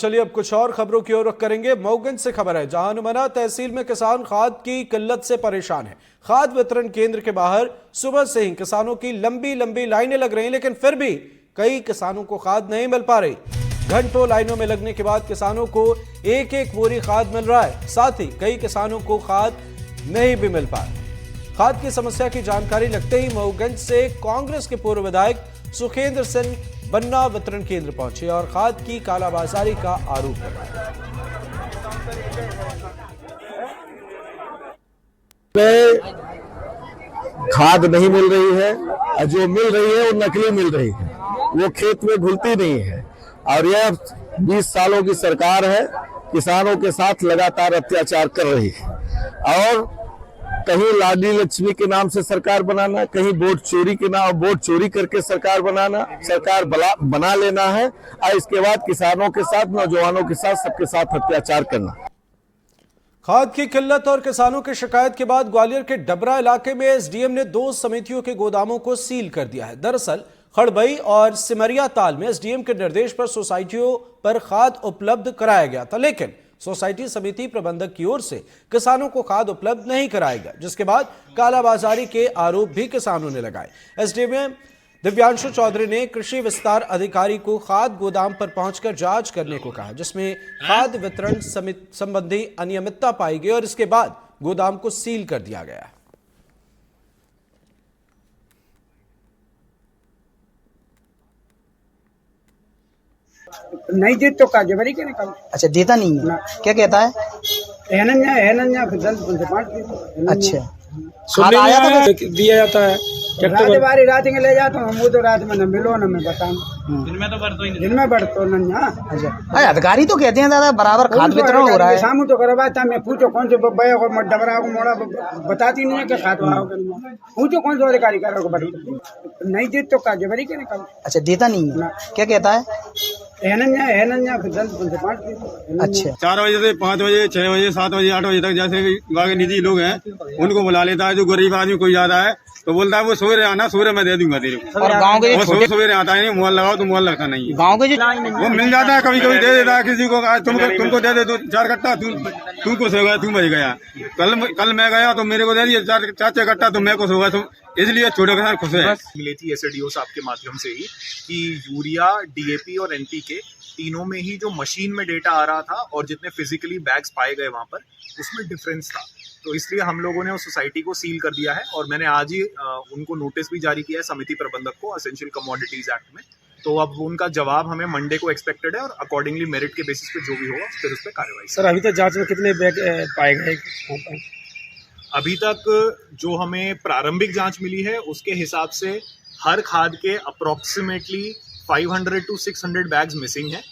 चलिए अब कुछ और खबरों की ओर रुख करेंगे। मऊगंज से खबर है, जहां हनुमाना तहसील में किसान खाद की किल्लत से परेशान है। खाद वितरण केंद्र के बाहर सुबह से ही किसानों की लंबी लंबी लाइनें लग रही हैं, लेकिन फिर भी कई किसानों को खाद नहीं मिल पा रही। घंटों लाइनों में लगने के बाद किसानों को एक एक बोरी खाद मिल रहा है, साथ ही कई किसानों को खाद नहीं भी मिल पा रही। खाद की समस्या की जानकारी लगते ही मऊगंज से कांग्रेस के पूर्व विधायक सुखेंद्र सिंह बन्ना वितरण केंद्र पहुंचे और खाद की कालाबाजारी का आरोप लगाया। खाद नहीं मिल रही है और जो मिल रही है वो नकली मिल रही है, वो खेत में घुलती नहीं है। और यह 20 सालों की सरकार है, किसानों के साथ लगातार अत्याचार कर रही है। और कहीं लाडली लक्ष्मी के नाम से सरकार बनाना, कहीं वोट चोरी के नाम वोट चोरी करके सरकार बनाना, सरकार बना लेना है और इसके बाद किसानों के साथ, नौजवानों के साथ, सबके साथ अत्याचार करना। खाद की किल्लत और किसानों की शिकायत के बाद ग्वालियर के डबरा इलाके में एसडीएम ने 2 समितियों के गोदामों को सील कर दिया है। दरअसल खड़बई और सिमरिया ताल में एसडीएम के निर्देश पर सोसाइटियों पर खाद उपलब्ध कराया गया था, लेकिन सोसाइटी समिति प्रबंधक की ओर से किसानों को खाद उपलब्ध नहीं कराया गया, जिसके बाद कालाबाजारी के आरोप भी किसानों ने लगाए। एसडीएम दिव्यांशु चौधरी ने कृषि विस्तार अधिकारी को खाद गोदाम पर पहुंचकर जांच करने को कहा, जिसमें खाद वितरण संबंधी अनियमितता पाई गई और इसके बाद गोदाम को सील कर दिया गया। नहीं दे तो का जबरी के निकल। अच्छा, देता नहीं है। क्या कहता है? है फिर जल्द अच्छा, खाद आया था दिया जाता है। रात रात में ले जाता हूँ, तो रात में न मिलो न मैं बताऊँ। दिन में बढ़तो नहीं। अच्छा, अधिकारी तो कहते हैं दादा बराबर खाद वितरण हो रहा है। शाम तो करवाता, मैं पूछो कौन से बया को डबरा को मोड़ा बताती नहीं है कि खाद पूछो कौन सा अधिकारी करो नहीं दे तो का जबरी के निकल। अच्छा, देता नहीं है। क्या कहता है? फिर जल्द अच्छा, 4 बजे से 5 बजे, 6 बजे, 7 बजे, 8 बजे तक जैसे गाँव के निजी लोग हैं उनको बुला लेता है। जो गरीब आदमी कोई ज्यादा है तो बोलता है वो सवेरे आना, सवेरे मैं दे दूंगा तेरे को। और गांव के वो सवेरे आता है नहीं, मोबाइल लगाओ तो मोबाइल लगता नहीं है। गांव के वो मिल जाता है, कभी कभी दे देता है किसी को। तुमको दे दे तो 4 कट्टा, तू खुश हो गया, तू बच गया। कल मैं गया तो मेरे को दे दिया 4 कट्टा, तो मैं खुश हो गया, इसलिए छोटे किसान खुश है। मिली थी एसडीओ साहब के माध्यम से ही कि यूरिया, डीएपी और एनपीके तीनों में ही जो मशीन में डेटा आ रहा था और जितने फिजिकली बैग्स पाए गए वहां पर, उसमें डिफरेंस था। तो इसलिए हम लोगों ने उस सोसाइटी को सील कर दिया है और मैंने आज ही उनको नोटिस भी जारी किया है समिति प्रबंधक को, एसेंशियल कमोडिटीज एक्ट में। तो अब उनका जवाब हमें मंडे को एक्सपेक्टेड है और अकॉर्डिंगली मेरिट के बेसिस पे जो भी होगा फिर उस पर कार्रवाई। सर, अभी तक जांच में कितने बैग पाए गए? अभी तक जो हमें प्रारंभिक जांच मिली है उसके हिसाब से हर खाद के अप्रोक्सीमेटली 500 to 600 बैग्स मिसिंग है।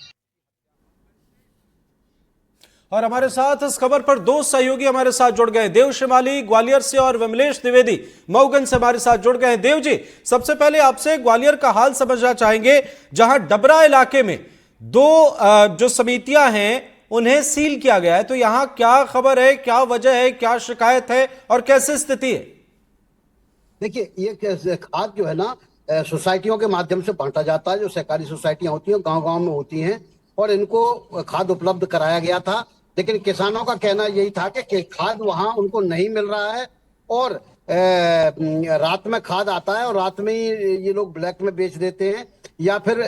और हमारे साथ इस खबर पर 2 सहयोगी हमारे साथ जुड़ गए। देव शिमाली ग्वालियर से और विमलेश द्विवेदी मऊगंज से हमारे साथ जुड़ गए हैं। देव जी, सबसे पहले आपसे ग्वालियर का हाल समझना चाहेंगे, जहां डबरा इलाके में 2 जो समितियां हैं उन्हें सील किया गया है, तो यहां क्या खबर है, क्या वजह है, क्या शिकायत है और कैसे स्थिति है? देखिए, ये खाद जो है ना सोसाइटियों के माध्यम से बांटा जाता है। जो सहकारी सोसाइटियां होती हैं गांव-गांव में होती हैं और इनको खाद उपलब्ध कराया गया था, लेकिन किसानों का कहना यही था कि खाद वहां उनको नहीं मिल रहा है और रात में खाद आता है और रात में ही ये लोग ब्लैक में बेच देते हैं या फिर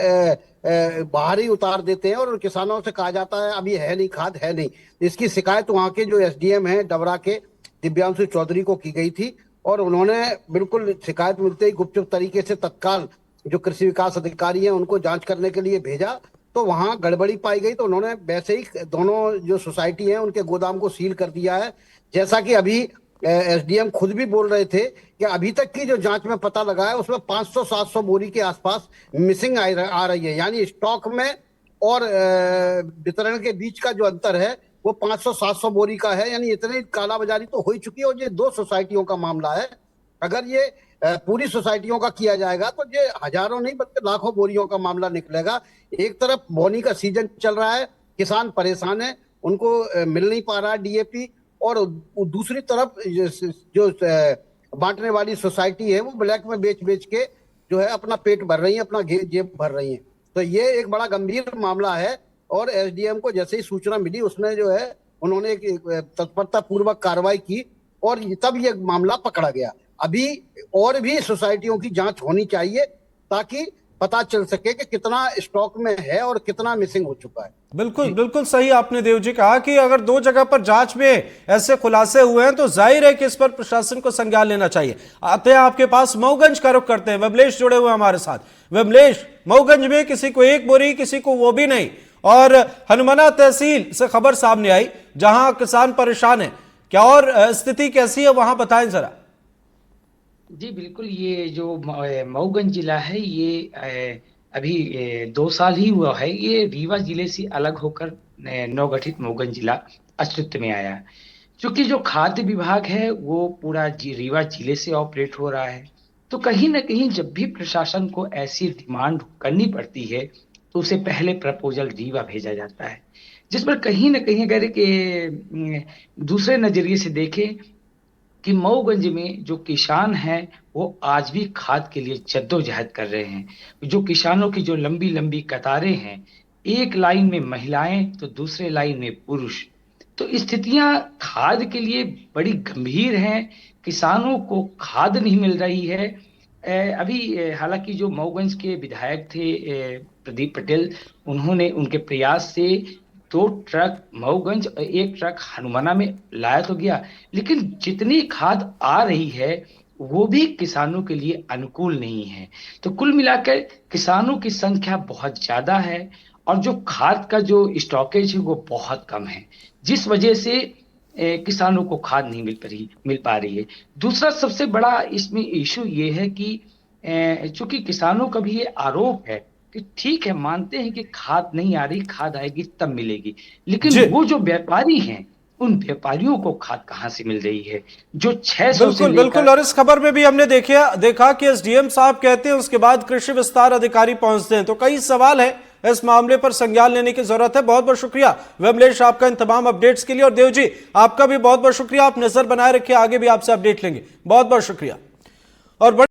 बाहर ही उतार देते हैं और किसानों से कहा जाता है अभी है नहीं, खाद है नहीं। इसकी शिकायत वहां के जो एसडीएम है डबरा के दिव्यांशु चौधरी को की गई थी और उन्होंने बिल्कुल शिकायत मिलते ही गुपचुप तरीके से तत्काल जो कृषि विकास अधिकारी हैं उनको जांच करने के लिए भेजा। तो वहां गड़बड़ी पाई गई तो उन्होंने वैसे ही दोनों जो सोसाइटी हैं उनके गोदाम को सील कर दिया है। जैसा कि अभी एसडीएम खुद भी बोल रहे थे कि अभी तक की जो जांच में पता लगा है उसमें 500-700 बोरी के आसपास मिसिंग आ रही है, यानी स्टॉक में और वितरण के बीच का जो अंतर है वो 500-700 बोरी का है, यानी इतनी कालाबाजारी तो हो ही चुकी है। और ये 2 सोसाइटियों का मामला है। अगर ये पूरी सोसाइटियों का किया जाएगा तो ये हजारों नहीं बल्कि लाखों बोरियों का मामला निकलेगा। एक तरफ बोनी का सीजन चल रहा है, किसान परेशान है, उनको मिल नहीं पा रहा डीएपी, और दूसरी तरफ जो बांटने वाली सोसाइटी है वो ब्लैक में बेच के जो है अपना पेट भर रही है, अपना जेब भर रही है। तो ये एक बड़ा गंभीर मामला है और एसडीएम को जैसे ही सूचना मिली उसने जो है उन्होंने एक तत्परता पूर्वक कार्रवाई की और तब ये मामला पकड़ा गया। अभी और भी सोसाइटियों की जांच होनी चाहिए ताकि पता चल सके कि कितना स्टॉक में है और कितना मिसिंग हो चुका है। बिल्कुल बिल्कुल सही आपने देव जी कहा कि अगर 2 जगह पर जांच में ऐसे खुलासे हुए हैं तो जाहिर है कि इस पर प्रशासन को संज्ञान लेना चाहिए। आते हैं आपके पास, मऊगंज का रुख करते हैं। विमलेश जुड़े हुए हमारे साथ। विमलेश, मऊगंज में किसी को 1 बोरी किसी को वो भी नहीं, और हनुमाना तहसील से खबर सामने आई जहां किसान परेशान है, क्या और स्थिति कैसी है वहां बताएं जरा। जी बिल्कुल, ये जो मऊगंज जिला है ये अभी 2 साल ही हुआ है। ये रीवा जिले से अलग होकर नवगठित मऊगंज जिला अस्तित्व में आया। क्योंकि जो खाद्य विभाग है वो पूरा रीवा जिले से ऑपरेट हो रहा है, तो कहीं ना कहीं जब भी प्रशासन को ऐसी डिमांड करनी पड़ती है तो उसे पहले प्रपोजल रीवा भेजा जाता है, जिस पर कहीं ना कहीं अगर के दूसरे नजरिए से देखें कि मऊगंज में जो किसान हैं वो आज भी खाद के लिए जद्दोजहद कर रहे हैं। जो किसानों की जो लंबी लंबी कतारें हैं, एक लाइन में महिलाएं तो दूसरे लाइन में पुरुष, तो स्थितियां खाद के लिए बड़ी गंभीर हैं। किसानों को खाद नहीं मिल रही है। अभी हालांकि जो मऊगंज के विधायक थे प्रदीप पटेल, उन्होंने उनके प्रयास से 2 ट्रक मऊगंज और 1 ट्रक हनुमाना में लाया तो गया, लेकिन जितनी खाद आ रही है वो भी किसानों के लिए अनुकूल नहीं है। तो कुल मिलाकर किसानों की संख्या बहुत ज्यादा है और जो खाद का जो स्टॉकेज है वो बहुत कम है, जिस वजह से किसानों को खाद नहीं मिल पा रही है। दूसरा सबसे बड़ा इसमें इशू ये है कि चूंकि किसानों का भी ये आरोप है कि ठीक है, मानते हैं कि खाद नहीं आ रही, खाद आएगी तब मिलेगी, लेकिन वो जो व्यापारी हैं उन व्यापारियों को खाद कहां से मिल रही है जो 600 से बिल्कुल। और इस खबर में भी हमने देखा कि एसडीएम साहब कहते हैं उसके बाद कृषि विस्तार अधिकारी पहुंचते हैं, तो कई सवाल है, इस मामले पर संज्ञान लेने की जरूरत है। बहुत बहुत शुक्रिया विमलेश आपका इन तमाम अपडेट्स के लिए, और देव जी आपका भी बहुत बहुत शुक्रिया। आप नजर बनाए रखिए, आगे भी आपसे अपडेट लेंगे। बहुत बहुत शुक्रिया। और